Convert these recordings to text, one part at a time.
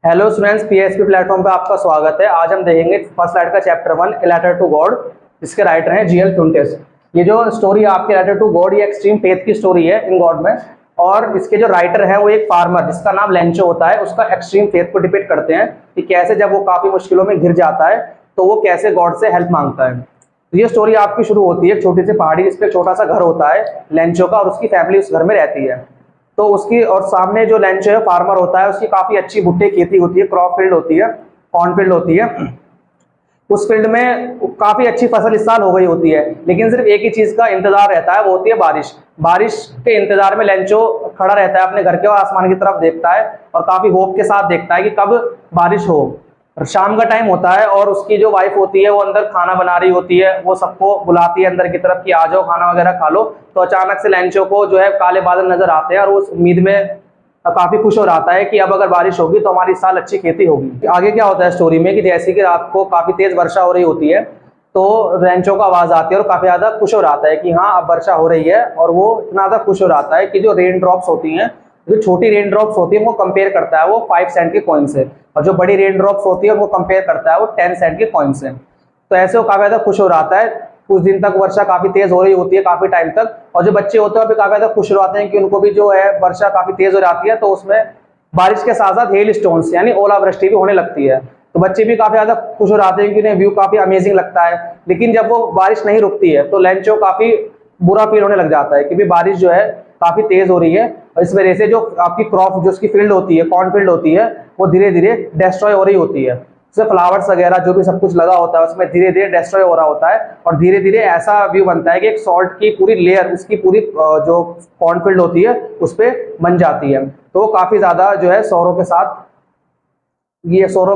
Hello students, PHP platform पे आपका स्वागत है। आज हम देखेंगे फर्स्ट स्लाइड का chapter 1 a letter to God. इसके राइटर हैं जीएल फ्यूंटेस। ये जो स्टोरी है आपकी लेटर टू गॉड, ये एक्सट्रीम फेथ की स्टोरी है इन गॉड में। और इसके जो राइटर हैं वो एक फार्मर जिसका नाम लेंचो होता है, उसका एक्सट्रीम फेथ को डिपिक्ट करते हैं कि कैसे जब वो काफी मुश्किलों में घिर जाता है तो वो कैसे गॉड से हेल्प मांगता है। तो ये स्टोरी आपकी शुरू होती है एक छोटी सी पहाड़ी जिसपे एक छोटा सा घर होता है लेंचो का, और उसकी फैमिली उस घर में रहती है। तो उसकी और सामने जो लेंचो है फार्मर होता है, उसकी काफी अच्छी भुट्टे खेती होती है, क्रॉप फील्ड होती है, कॉर्न फील्ड होती है। उस फील्ड में काफी अच्छी फसल इस साल हो गई होती है, लेकिन सिर्फ एक ही चीज का इंतजार रहता है, वो होती है बारिश। बारिश के इंतजार में लेंचो खड़ा रहता है अपने घर के और आसमान की तरफ देखता है और काफी होप के साथ देखता है कि कब बारिश हो। और शाम का टाइम होता है और उसकी जो वाइफ होती है वो अंदर खाना बना रही होती है, वो सबको बुलाती है अंदर की तरफ कि आ जाओ खाना वगैरह खा लो। तो अचानक से लेंचो को जो है काले बादल नजर आते हैं और वो उस उम्मीद में काफी खुश हो जाता है कि अब अगर बारिश होगी तो हमारी इस साल अच्छी खेती होगी। आगे क्या होता है स्टोरी में कि जैसे कि रात को काफी तेज वर्षा हो रही होती है, तो लेंचो को आवाज आती है और काफी ज्यादा खुश हो जाता है कि हाँ अब वर्षा हो रही है। और वो इतना ज्यादा खुश हो जाता है कि जो रेन ड्रॉप्स होती हैं, जो छोटी रेन ड्रॉप्स होती है वो कंपेयर करता है वो 5 सेंट के कॉइन से, और जो बड़ी रेन ड्रॉप्स होती है वो कंपेयर करता है वो 10 सेंट के कॉइन से। तो ऐसे वो काफी ज्यादा खुश हो जाता है। कुछ दिन तक वर्षा काफी तेज हो रही होती है, काफी टाइम तक, और जो बच्चे होते हैं वो भी काफी ज्यादा खुश हो जाते हैं कि उनको भी जो है वर्षा काफी तेज हो जाती है, तो उसमें बारिश के साथ साथ हेल स्टोन्स यानी ओलावृष्टि भी होने लगती है। तो बच्चे भी काफी ज्यादा खुश हो जाते हैं कि उन्हें व्यू काफी अमेजिंग लगता है। लेकिन जब वो बारिश नहीं रुकती है तो लेंचो काफी बुरा फील होने लग जाता है क्योंकि बारिश जो है काफी तेज हो रही है, और इस वजह से जो आपकी क्रॉप जो उसकी फील्ड होती है, कॉर्न फील्ड होती है, वो धीरे धीरे डिस्ट्रॉय हो रही होती है। उसमें फ्लावर्स वगैरह जो भी सब कुछ लगा होता है उसमें धीरे धीरे डिस्ट्रॉय हो रहा होता है, और धीरे धीरे ऐसा व्यू बनता है कि एक सॉल्ट की पूरी लेयर उसकी पूरी जो कॉर्न फील्ड होती है उस पर बन जाती है। तो वो काफी ज्यादा जो है सौरों के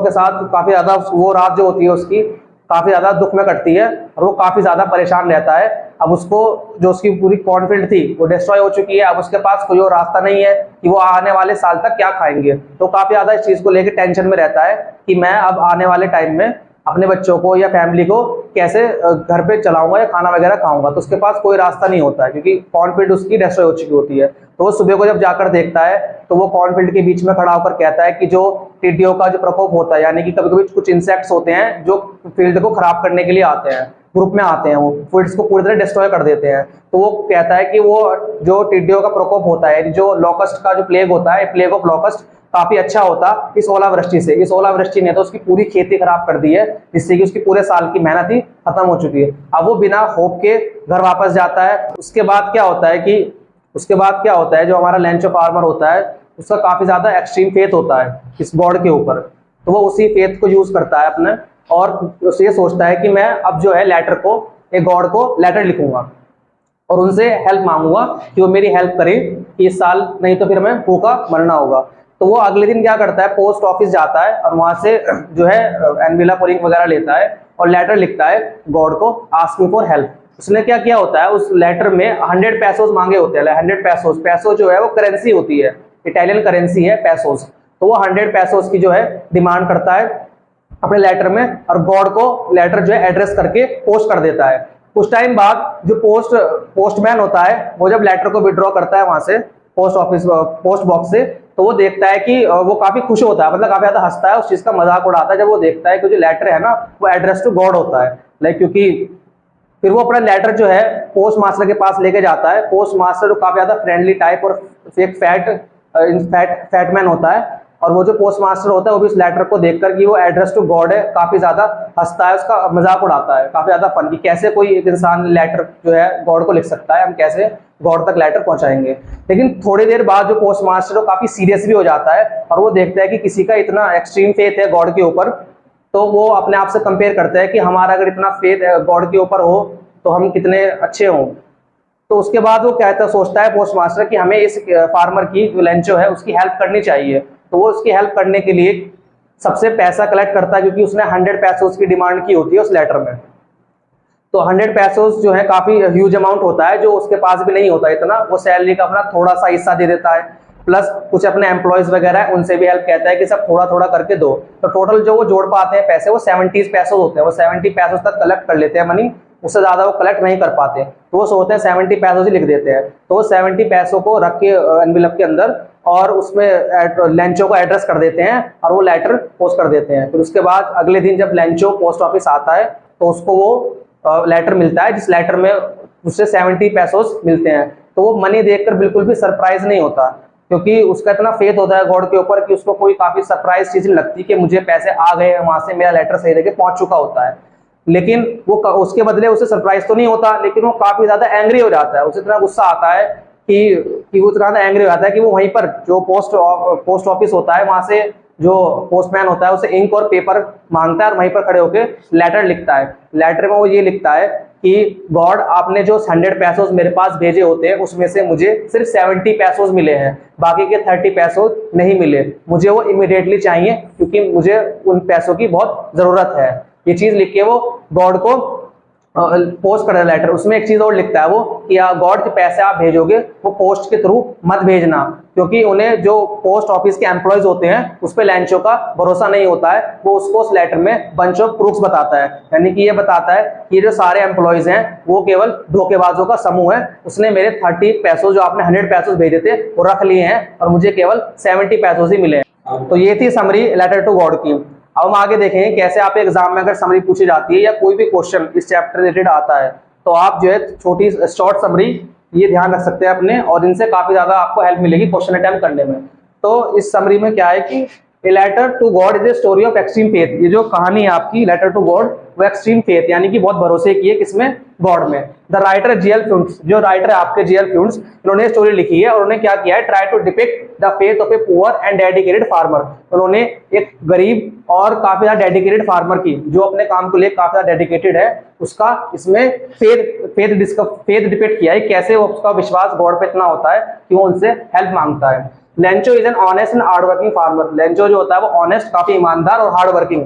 साथ काफी ज्यादा वो रात जो होती है उसकी काफी ज्यादा दुख में कटती है, और वो काफी ज्यादा परेशान रहता है। अब उसको जो उसकी पूरी कॉर्नफील्ड थी वो डिस्ट्रॉय हो चुकी है, अब उसके पास कोई और रास्ता नहीं है कि वो आने वाले साल तक क्या खाएंगे। तो काफी ज्यादा इस चीज को लेकर टेंशन में रहता है कि मैं अब आने वाले टाइम में अपने बच्चों को या फैमिली को कैसे घर पे चलाऊंगा या खाना वगैरह खाऊंगा। तो उसके पास कोई रास्ता नहीं होता है क्योंकि कॉर्नफील्ड उसकी डिस्ट्रॉय हो चुकी होती है। तो वो सुबह को जब जाकर देखता है तो वो कॉर्नफील्ड के बीच में खड़ा होकर कहता है कि जो टिड्डियों का जो प्रकोप होता है, यानी कि कभी कभी कुछ इंसेक्ट्स होते हैं जो फील्ड को खराब करने के लिए आते हैं, ग्रुप में आते हैं, वो फील्ड्स को पूरी तरह डिस्ट्रॉय कर देते हैं। तो वो कहता है कि वो जो टिड्डियों का प्रकोप होता है, जो लॉकस्ट का जो प्लेग होता है, प्लेग ऑफ लॉकस्ट काफी अच्छा होता इस ओलावृष्टि से। इस ओलावृष्टि ने तो उसकी पूरी खेती खराब कर दी है, जिससे कि उसकी पूरे साल की मेहनत ही खत्म हो चुकी है। अब वो बिना होप के घर वापस जाता है। उसके बाद क्या होता है जो हमारा लेंचो फार्मर होता है उसका काफी ज्यादा एक्सट्रीम फेथ होता है इस गॉड के ऊपर। तो वो उसी फेथ को यूज करता है अपने, और उससे ये सोचता है कि मैं अब जो है लेटर को, एक गॉड को लेटर लिखूंगा और उनसे हेल्प मांगूंगा कि वो मेरी हेल्प करे कि इस साल नहीं तो फिर हमें भूखा मरना होगा। तो वो अगले दिन क्या करता है, पोस्ट ऑफिस जाता है और वहां से जो है एनविला पोलिंग वगैरह लेता है और लेटर लिखता है गॉड को आस्किंग फॉर हेल्प। उसने क्या किया होता है, उस लेटर में 100 पैसोज मांगे होते हैं। 100 पैसोज, पैसो जो है वो करेंसी होती है, इटालियन करेंसी है पैसोज। तो वो 100 पैसोज की जो है डिमांड करता है अपने लेटर में, और गॉड को लेटर जो है एड्रेस करके पोस्ट कर देता है। कुछ टाइम बाद जो पोस्टमैन होता है वो जब लेटर को विड्रॉ करता है वहां से पोस्ट बॉक्स से, तो वो देखता है कि वो काफी खुश होता है, मतलब काफी ज्यादा हंसता है, उस चीज का मजाक उड़ाता है जब वो देखता है कि जो लेटर है ना वो एड्रेस टू गॉड होता है। लाइक क्योंकि फिर वो अपना लेटर जो है पोस्ट मास्टर के पास लेके जाता है। पोस्ट मास्टर जो काफी ज्यादा फ्रेंडली टाइप और एक फैटमैन होता है, और वो जो पोस्ट मास्टर होता है वो भी उस लेटर को देखकर कि वो एड्रेस टू गॉड है काफी ज्यादा हंसता है, उसका मजाक उड़ाता है। काफी ज्यादा फन कि कैसे कोई एक इंसान लेटर जो है गॉड को लिख सकता है, हम कैसे गॉड तक लेटर पहुंचाएंगे। लेकिन थोड़ी देर बाद जो पोस्ट मास्टर है काफी सीरियस भी हो जाता है, और वो देखता है कि किसी का इतना एक्सट्रीम फेथ है गॉड के ऊपर, तो वो अपने आप से कंपेयर करता है कि हमारा अगर इतना फेथ गॉड के ऊपर हो तो हम कितने अच्छे हों। तो उसके बाद वो सोचता है पोस्ट मास्टर कि हमें इस फार्मर की जो लेंचो है उसकी हेल्प करनी चाहिए। तो वो उसकी हेल्प करने के लिए सबसे पैसा कलेक्ट करता है, क्योंकि उसने 100 पैसों की डिमांड की होती है उस लेटर में। तो 100 पैसों जो है काफी ह्यूज अमाउंट होता है, जो उसके पास भी नहीं होता इतना। वो सैलरी का अपना थोड़ा सा हिस्सा दे देता है, प्लस कुछ अपने एम्प्लॉयज वगैरह है उनसे भी हेल्प कहता है कि सब थोड़ा थोड़ा करके दो। तो टोटल जो वो जोड़ पाते हैं पैसे वो 70 पैसों होते हैं। वो 70 पैसों तक कलेक्ट कर लेते हैं मनी, उससे ज्यादा वो कलेक्ट नहीं कर पाते। तो वो सोचते हैं 70 पैसों से लिख देते हैं। तो वो 70 पैसों को रख के एनवेलप के अंदर और उसमें लेंचो को एड्रेस कर देते हैं और वो लेटर पोस्ट कर देते हैं। फिर उसके बाद अगले दिन जब लेंचो पोस्ट ऑफिस आता है तो उसको वो लेटर मिलता है, जिस लेटर में उससे 70 पैसोस मिलते हैं। तो वो मनी देखकर बिल्कुल भी सरप्राइज नहीं होता, क्योंकि उसका इतना फेथ होता है गॉड के ऊपर कि उसको कोई काफी सरप्राइज चीज नहीं लगती कि मुझे पैसे आ गए, वहां से मेरा लेटर सही जगह पहुंच चुका होता है। लेकिन वो उसके बदले उसे सरप्राइज तो नहीं होता, लेकिन वो काफी ज्यादा एंग्री हो जाता है, उसे इतना गुस्सा आता है कि वो इतना एंग्री हो जाता है कि वो वहीं पर जो पोस्ट ऑफिस होता है वहां से जो पोस्टमैन होता है उसे इंक और पेपर मांगता है और वहीं पर खड़े होकर लेटर लिखता है। लेटर में वो ये लिखता है कि गॉड, आपने जो 100 पैसों मेरे पास भेजे होते हैं उसमें से मुझे सिर्फ 70 पैसों मिले हैं, बाकी के 30 पैसों नहीं मिले, मुझे वो इमीडिएटली चाहिए क्योंकि मुझे उन पैसों की बहुत जरूरत है। ये चीज लिख के वो गॉड को पोस्ट कर लेटर। उसमें एक चीज और लिखता है वो कि गॉड के पैसे आप भेजोगे वो पोस्ट के थ्रू मत भेजना, क्योंकि उन्हें जो पोस्ट ऑफिस के एम्प्लॉयज होते हैं उस पर लेंचो का भरोसा नहीं होता है। वो उसको उस लेटर में बंच ऑफ प्रूफ्स बताता है, यानी कि ये बताता है कि जो सारे एम्प्लॉयज हैं वो केवल धोखेबाजों का समूह है। उसने मेरे 30 पैसों जो आपने 100 पैसों भेजे थे वो रख लिए हैं और मुझे केवल 70 पैसों ही मिले हैं। तो ये थी समरी लेटर टू गॉड की। अब हम आगे देखेंगे कैसे आप एग्जाम में अगर समरी पूछी जाती है या कोई भी क्वेश्चन इस चैप्टर रिलेटेड आता है तो आप जो है छोटी शॉर्ट समरी ये ध्यान रख सकते हैं अपने, और इनसे काफी ज्यादा आपको हेल्प मिलेगी क्वेश्चन अटेम्प्ट करने में। तो इस समरी में क्या है कि a letter to God is a story of extreme faith. ये जो कहानी है आपकी लेटर टू गॉड वो एक्सट्रीम फेथ यानी कि बहुत भरोसे की है, किसमें? गॉड में। द राइटर जीएल फ्यूंट्स, जो राइटर है आपके जीएल फ्यूंट्स, इन्होंने स्टोरी लिखी है और उन्होंने क्या किया है, try to depict the faith of a poor and dedicated farmer. उन्होंने एक गरीब और काफी ज्यादा डेडिकेटेड फार्मर की, जो अपने काम को लेकर काफी ज्यादा डेडिकेटेड है, उसका इसमें फेथ डिपिक्ट किया है, कैसे वो उसका विश्वास गॉड पे इतना होता है कि वो उनसे हेल्प मांगता है। Lencho is an honest and hard working farmer. Lencho जो होता है वो ऑनेस्ट, काफी ईमानदार और हार्ड वर्किंग,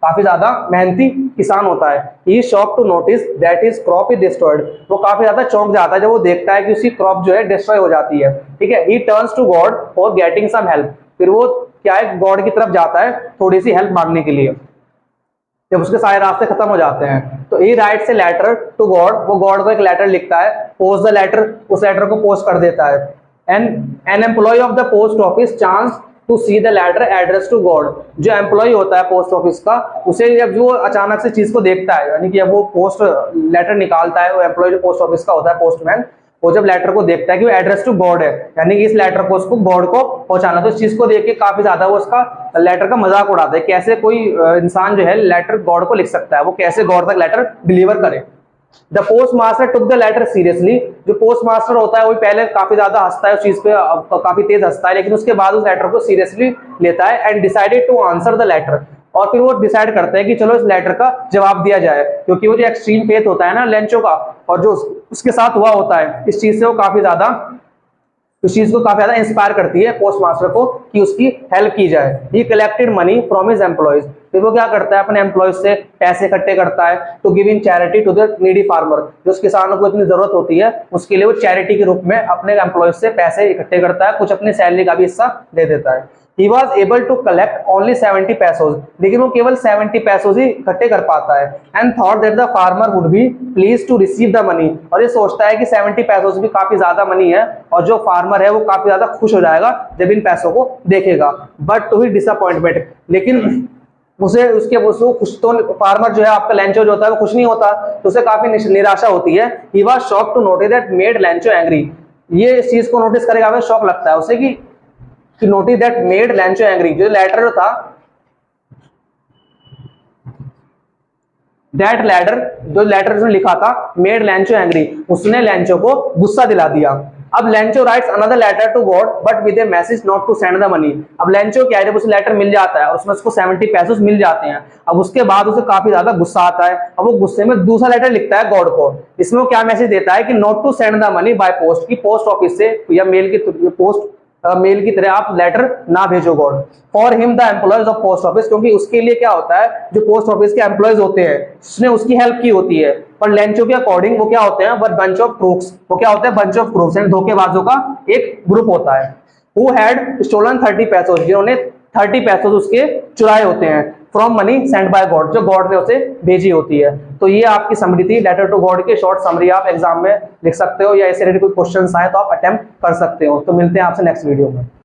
काफी ज्यादा मेहनती किसान होता है। He shock to notice that his crop is destroyed. वो काफी ज्यादा चौंक जाता है जब वो देखता है कि उसकी क्रॉप जो है डिस्ट्रॉय हो जाती है। ठीक है। He turns to God for getting some help. फिर वो क्या है, गॉड की तरफ जाता है थोड़ी सी हेल्प मांगने के लिए जब उसके सारे रास्ते खत्म हो जाते हैं। तो he writes a letter to God, वो गॉड को एक लेटर लिखता है। पोस्ट द लेटर, उस लेटर को पोस्ट कर देता है। An employee of the post office chance to see the letter address to God. जो एम्प्लॉय होता है पोस्ट ऑफिस का, उसे जब वो अचानक से चीज को देखता है, यानी कि जब वो पोस्ट लेटर निकालता है, वो एम्प्लॉय जो पोस्ट ऑफिस का होता है, पोस्टमैन, वो जब लेटर को देखता है कि वो एड्रेस टू गॉड है, यानी कि इस लेटर को उसको गॉड को पहुंचाना, तो इस चीज को देख के काफी ज्यादा वो उसका लेटर का मजाक उड़ाता है। कैसे कोई इंसान जो है लेटर गॉड को लिख सकता है, वो कैसे गॉड तक लेटर डिलीवर करे। The post master took the letter seriously. जो पोस्ट मास्टर होता है वो पहले काफी ज्यादा हंसता है उस चीज पे, काफी तेज हंसता है, लेकिन उसके बाद उस लेटर को सीरियसली लेता है and decided to answer the letter. और फिर वो डिसाइड करते हैं कि चलो इस लेटर का जवाब दिया जाए, क्योंकि वो जो एक्सट्रीम फेथ होता है ना लेंचो का, और जो उसके साथ हुआ होता है, इस चीज से वो काफी ज्यादा, उस चीज को काफी ज्यादा इंस्पायर करती है पोस्ट मास्टर को कि उसकी हेल्प की जाए। ही collected money from his employees. फिर वो क्या करता है, अपने एम्प्लॉयज से पैसे इकट्ठे करता है to give in charity to the needy farmer. जो उस किसानों को इतनी जरूरत होती है उसके लिए वो चैरिटी के रूप में अपने एम्प्लॉयज से पैसे इकट्ठे करता है, कुछ अपनी सैलरी का भी हिस्सा दे देता है। He was able to collect only 70 pesos, लेकिन वो केवल 70 पैसों ही इकट्ठे कर पाता है। And thought that the farmer would be pleased to receive the money, और ये सोचता है कि 70 पैसों से भी काफी ज्यादा मनी है और जो फार्मर है वो काफी ज्यादा खुश हो जाएगा जब इन पैसों को देखेगा। बट टू ही डिसअपॉइंटमेंट, लेकिन उसे उसके खुश तो फार्मर जो है आपका लेंचो जो होता है वो खुश नहीं होता, तो उसे काफी निराशा होती है। He was shocked to notice that made Lencho angry. ये इस चीज को नोटिस करेगा, शौक लगता है उसे कि notice that made Lencho angry. जो लेटर था, दैट लेटर, जो लेटर उसने लिखा था मेड लेंचो एंग्री, उसने लेंचो को गुस्सा दिला दिया। अब Lencho writes another letter to God but with a message not to send the money. अब लेंचो क्या है, जब उसे लेटर मिल जाता है और उसमें उसको 70 पैसे मिल जाते हैं, अब उसके बाद उसे काफी ज्यादा गुस्सा आता है। अब वो गुस्से में दूसरा लेटर लिखता है गॉड को। इसमें वो क्या मैसेज देता है कि not to send the money by post, की पोस्ट ऑफिस से या मेल की तरह आप लेटर ना भेजो God. For him the employees of post office, क्योंकि उसके लिए क्या होता है, जो पोस्ट ऑफिस के एम्प्लॉयज होते हैं उसने उसकी हेल्प की होती है। पर लेंचो के अकॉर्डिंग वो क्या होते हैं, बट बंच ऑफ क्रूक्स। वो क्या होते हैं, बंच ऑफ क्रूक्स, यानी धोखेबाजों का एक ग्रुप होता है। हु हैड स्टोलन 30 पैसों, जिन्होंने 30 पैसों उसके चुराए होते हैं from money send by God, जो गॉड ने उसे भेजी होती है। तो ये आपकी समरी थी लेटर टू गॉड के शॉर्ट समरी। आप एग्जाम में लिख सकते हो या ऐसे रिलेटेड कोई क्वेश्चंस आए तो आप अटेम्प्ट कर सकते हो। तो मिलते हैं आपसे नेक्स्ट वीडियो में।